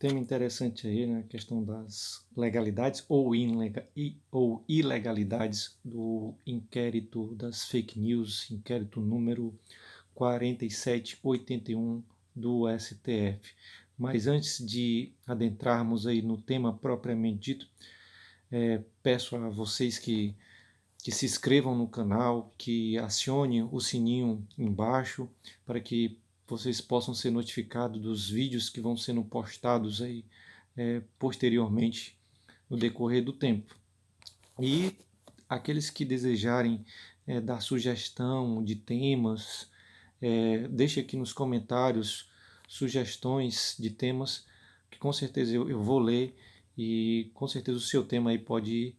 tema interessante aí, né? A questão das legalidades ou ilegalidades do inquérito das fake news, inquérito número 4781 do STF. Mas antes de adentrarmos aí no tema propriamente dito, peço a vocês que se inscrevam no canal, que acionem o sininho embaixo para que vocês possam ser notificados dos vídeos que vão sendo postados aí posteriormente no decorrer do tempo. E aqueles que desejarem dar sugestão de temas, deixe aqui nos comentários sugestões de temas que com certeza eu vou ler e com certeza o seu tema aí pode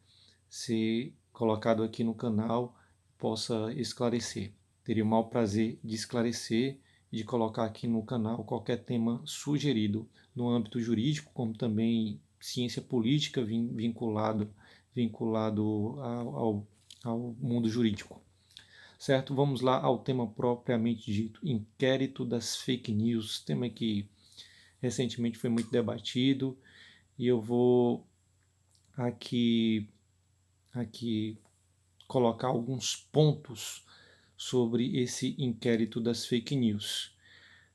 ser colocado aqui no canal, possa esclarecer. Teria o maior prazer de esclarecer e de colocar aqui no canal qualquer tema sugerido no âmbito jurídico, como também ciência política vinculado ao mundo jurídico. Certo? Vamos lá ao tema propriamente dito, inquérito das fake news, tema que recentemente foi muito debatido e eu vou aqui colocar alguns pontos sobre esse inquérito das fake news.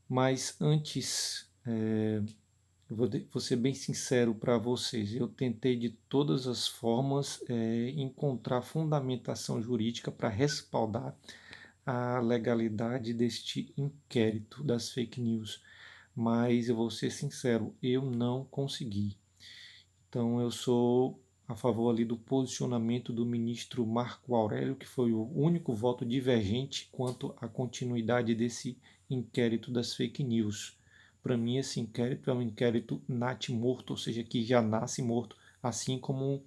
Mas antes, vou ser bem sincero para vocês, eu tentei de todas as formas encontrar fundamentação jurídica para respaldar a legalidade deste inquérito das fake news, mas eu vou ser sincero, eu não consegui. Então eu sou a favor ali do posicionamento do ministro Marco Aurélio, que foi o único voto divergente quanto à continuidade desse inquérito das fake news. Para mim esse inquérito é um inquérito nat-morto, ou seja, que já nasce morto, assim como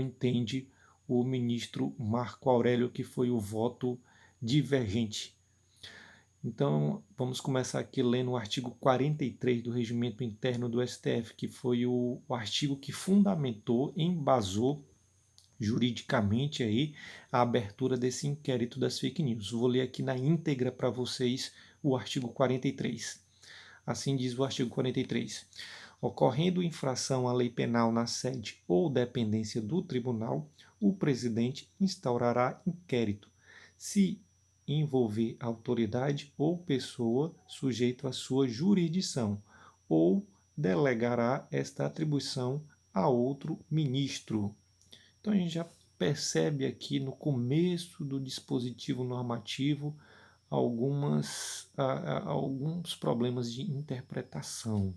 entende o ministro Marco Aurélio, que foi o voto divergente. Então, vamos começar aqui lendo o artigo 43 do Regimento Interno do STF, que foi o artigo que fundamentou, embasou juridicamente aí a abertura desse inquérito das fake news. Vou ler aqui na íntegra para vocês o artigo 43. Assim diz o artigo 43. Ocorrendo infração à lei penal na sede ou dependência do tribunal, o presidente instaurará inquérito, se envolver autoridade ou pessoa sujeito à sua jurisdição, ou delegará esta atribuição a outro ministro. Então a gente já percebe aqui no começo do dispositivo normativo alguns problemas de interpretação.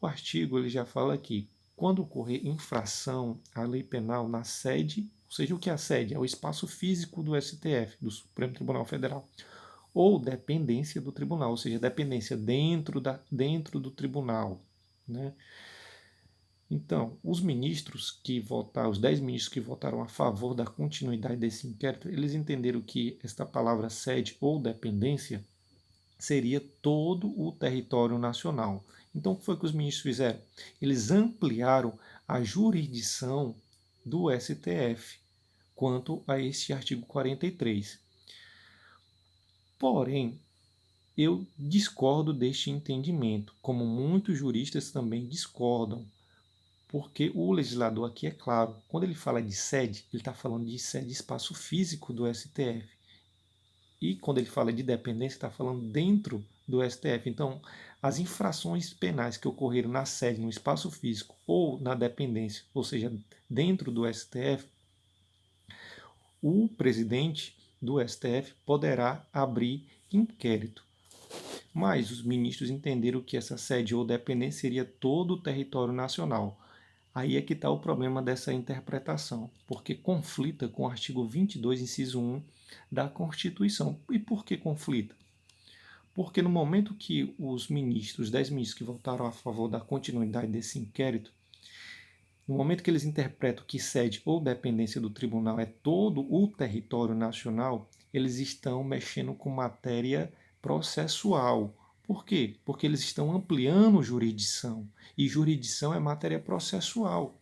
O artigo ele já fala aqui, quando ocorrer infração à lei penal na sede, ou seja, o que é a sede? É o espaço físico do STF, do Supremo Tribunal Federal, ou dependência do tribunal, ou seja, dependência dentro do tribunal. Né? Então, os ministros que votaram, os 10 ministros que votaram a favor da continuidade desse inquérito, eles entenderam que esta palavra sede ou dependência seria todo o território nacional. Então, o que foi que os ministros fizeram? Eles ampliaram a jurisdição do STF quanto a este artigo 43. Porém, eu discordo deste entendimento, como muitos juristas também discordam, porque o legislador aqui é claro, quando ele fala de sede, ele está falando de sede, espaço físico do STF. E quando ele fala de dependência, está falando dentro do STF. Então, as infrações penais que ocorreram na sede, no espaço físico ou na dependência, ou seja, dentro do STF, o presidente do STF poderá abrir inquérito. Mas os ministros entenderam que essa sede ou dependência seria todo o território nacional. Aí é que está o problema dessa interpretação, porque conflita com o artigo 22, inciso 1 da Constituição. E por que conflita? Porque no momento que os 10 ministros que votaram a favor da continuidade desse inquérito, no momento que eles interpretam que sede ou dependência do tribunal é todo o território nacional, eles estão mexendo com matéria processual. Por quê? Porque eles estão ampliando jurisdição. E jurisdição é matéria processual.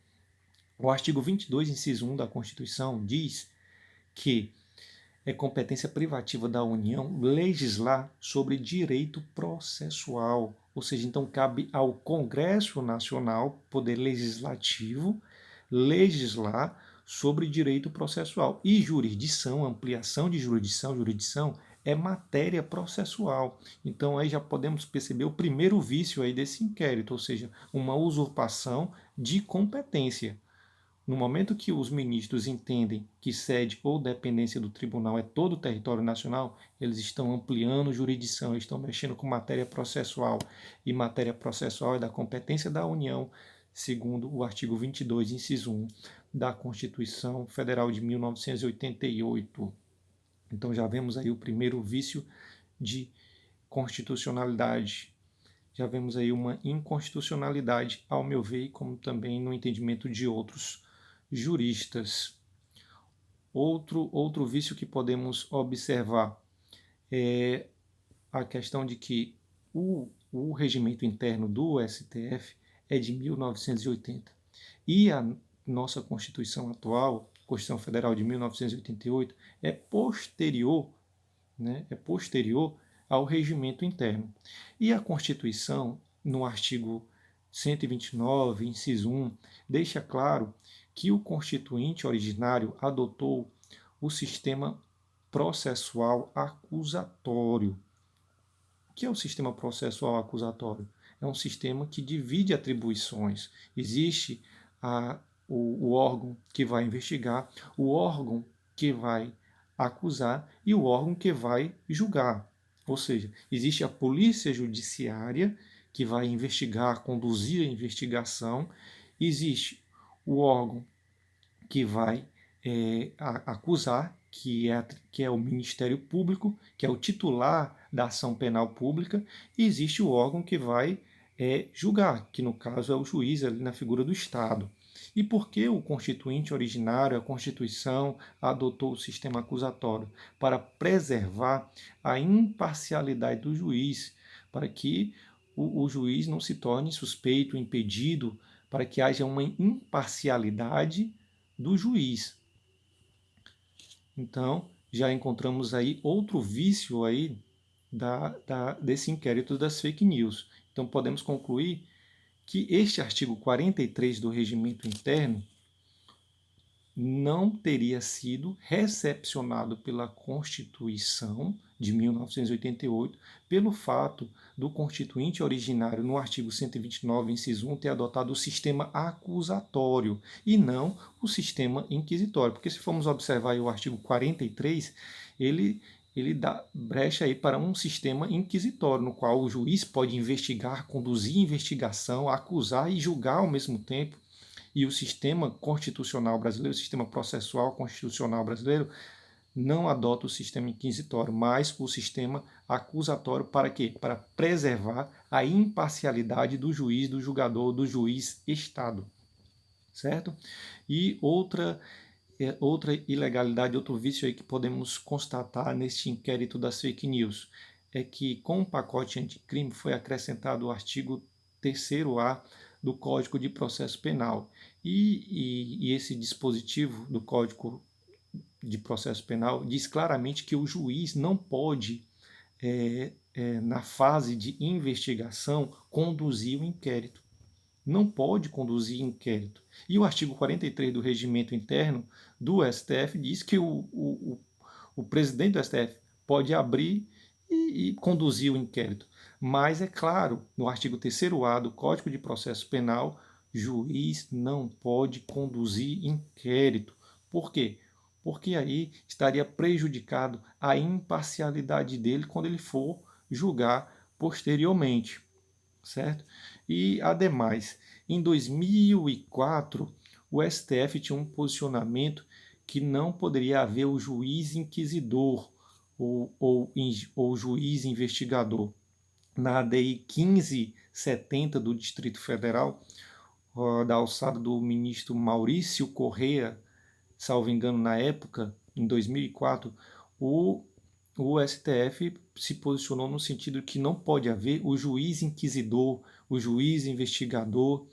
O artigo 22, inciso 1 da Constituição diz que é competência privativa da União legislar sobre direito processual. Ou seja, então cabe ao Congresso Nacional, Poder Legislativo, legislar sobre direito processual. E jurisdição, ampliação de jurisdição é matéria processual. Então aí já podemos perceber o primeiro vício aí desse inquérito, ou seja, uma usurpação de competência. No momento que os ministros entendem que sede ou dependência do tribunal é todo o território nacional, eles estão ampliando jurisdição, estão mexendo com matéria processual. E matéria processual é da competência da União, segundo o artigo 22, inciso 1 da Constituição Federal de 1988. Então já vemos aí o primeiro vício de constitucionalidade. Já vemos aí uma inconstitucionalidade, ao meu ver, como também no entendimento de outros juristas. Outro vício que podemos observar é a questão de que o regimento interno do STF é de 1980 e a nossa Constituição atual, Constituição Federal de 1988, é posterior, né, é posterior ao regimento interno. E a Constituição, no artigo 129, inciso 1, deixa claro que o constituinte originário adotou o sistema processual acusatório. O que é o sistema processual acusatório? É um sistema que divide atribuições. Existe o órgão que vai investigar, o órgão que vai acusar e o órgão que vai julgar. Ou seja, existe a polícia judiciária que vai investigar, conduzir a investigação, existe o órgão que vai acusar, que é o Ministério Público, que é o titular da ação penal pública, e existe o órgão que vai julgar, que no caso é o juiz ali na figura do Estado. E por que o constituinte originário, a Constituição, adotou o sistema acusatório? Para preservar a imparcialidade do juiz, para que o juiz não se torne suspeito, impedido, para que haja uma imparcialidade do juiz. Então, já encontramos aí outro vício aí desse inquérito das fake news. Então, podemos concluir que este artigo 43 do Regimento Interno não teria sido recepcionado pela Constituição de 1988, pelo fato do constituinte originário, no artigo 129, inciso 1, ter adotado o sistema acusatório e não o sistema inquisitório. Porque se formos observar o artigo 43, ele dá brecha aí para um sistema inquisitório, no qual o juiz pode investigar, conduzir investigação, acusar e julgar ao mesmo tempo. E o sistema constitucional brasileiro, o sistema processual constitucional brasileiro, não adota o sistema inquisitório, mas o sistema acusatório para quê? Para preservar a imparcialidade do juiz, do julgador, do juiz-estado. Certo? E outra ilegalidade, outro vício aí que podemos constatar neste inquérito das fake news é que com o pacote anticrime foi acrescentado o artigo 3º-A do Código de Processo Penal. E esse dispositivo do Código de Processo Penal diz claramente que o juiz não pode, na fase de investigação, conduzir o inquérito. Não pode conduzir inquérito. E o artigo 43 do Regimento Interno do STF diz que o presidente do STF pode abrir e conduzir o inquérito. Mas, é claro, no artigo 3º-A do Código de Processo Penal, juiz não pode conduzir inquérito. Por quê? Porque aí estaria prejudicado a imparcialidade dele quando ele for julgar posteriormente, certo? E, ademais, em 2004, o STF tinha um posicionamento que não poderia haver o juiz inquisidor ou juiz investigador. Na ADI 1570 do Distrito Federal, da alçada do ministro Maurício Correia, salvo engano, na época, em 2004, o STF se posicionou no sentido que não pode haver o juiz inquisidor, o juiz investigador,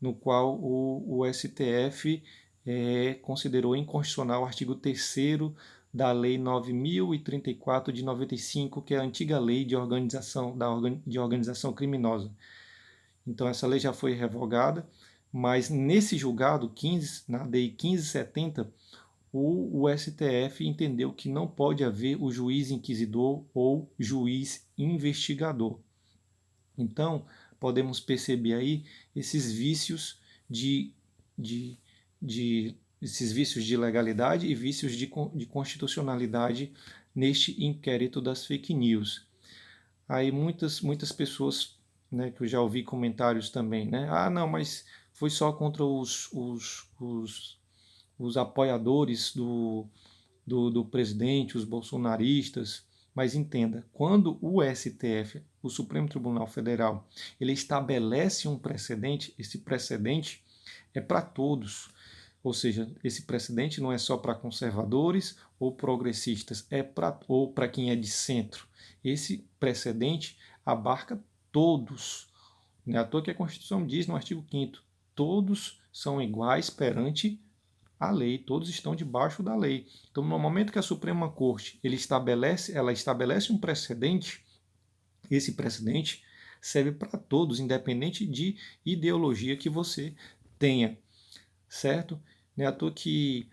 no qual o STF considerou inconstitucional o artigo 3º da Lei 9.034 de 95, que é a antiga lei de organização criminosa. Então essa lei já foi revogada, mas nesse julgado 15, na DI 1570, o STF entendeu que não pode haver o juiz inquisidor ou juiz investigador. Então, podemos perceber aí esses vícios de, esses vícios de legalidade e vícios de constitucionalidade neste inquérito das fake news. Aí muitas pessoas, né, que eu já ouvi comentários também, né? Ah, não, mas foi só contra os apoiadores do presidente, os bolsonaristas. Mas entenda, quando o STF, o Supremo Tribunal Federal, ele estabelece um precedente, esse precedente é para todos. Ou seja, esse precedente não é só para conservadores ou progressistas, ou para quem é de centro. Esse precedente abarca todos. Não é à toa que a Constituição diz no artigo 5º, todos são iguais perante a lei, todos estão debaixo da lei. Então, no momento que a Suprema Corte ela estabelece um precedente, esse precedente serve para todos, independente de ideologia que você tenha, certo? Não é à toa que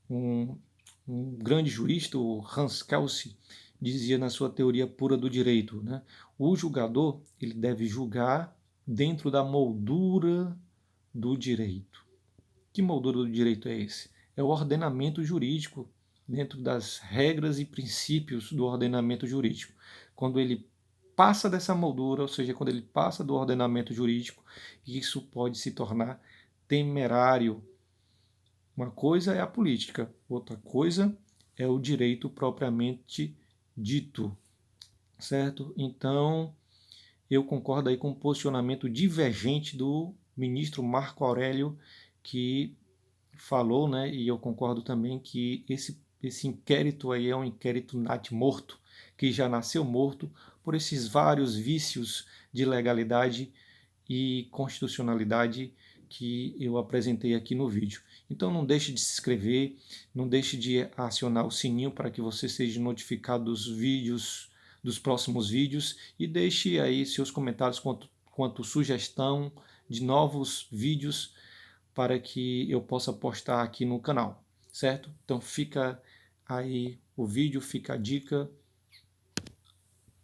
um, um grande jurista, o Hans Kelsen, dizia na sua teoria pura do direito, né? O julgador ele deve julgar dentro da moldura do direito. Que moldura do direito é esse? É o ordenamento jurídico, dentro das regras e princípios do ordenamento jurídico. Quando ele passa dessa moldura, ou seja, quando ele passa do ordenamento jurídico, isso pode se tornar temerário. Uma coisa é a política, outra coisa é o direito propriamente dito, certo? Então, eu concordo aí com o posicionamento divergente do ministro Marco Aurélio, que falou, né, e eu concordo também que esse inquérito aí é um inquérito nat-morto, que já nasceu morto por esses vários vícios de legalidade e constitucionalidade que eu apresentei aqui no vídeo. Então não deixe de se inscrever, não deixe de acionar o sininho para que você seja notificado dos vídeos, dos próximos vídeos, e deixe aí seus comentários quanto sugestão de novos vídeos para que eu possa postar aqui no canal, certo? Então fica aí o vídeo, fica a dica